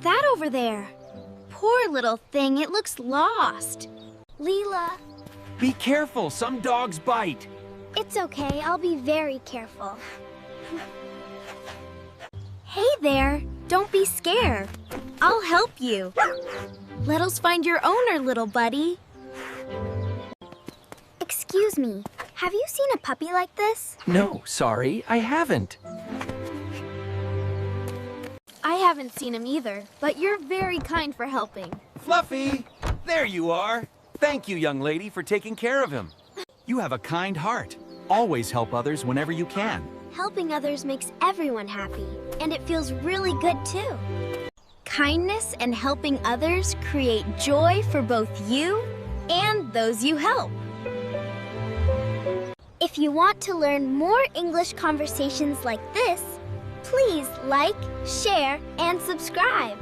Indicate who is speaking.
Speaker 1: that over there? Poor little thing, it looks lost. Lila.
Speaker 2: Be careful, some dogs bite.
Speaker 1: It's okay, I'll be very careful. Hey there, don't be scared. I'll help you. Let us find your owner, little buddy. Excuse me, have you seen a puppy like this?
Speaker 2: No, sorry, I haven't.
Speaker 1: I haven't seen him either, but you're very kind for helping.
Speaker 2: Fluffy! There you are. Thank you, young lady, for taking care of him. You have a kind heart. Always help others whenever you can.
Speaker 1: Helping others makes everyone happy, and it feels really good too. Kindness and helping others create joy for both you and those you help. If you want to learn more English conversations like this, please like, share, and subscribe.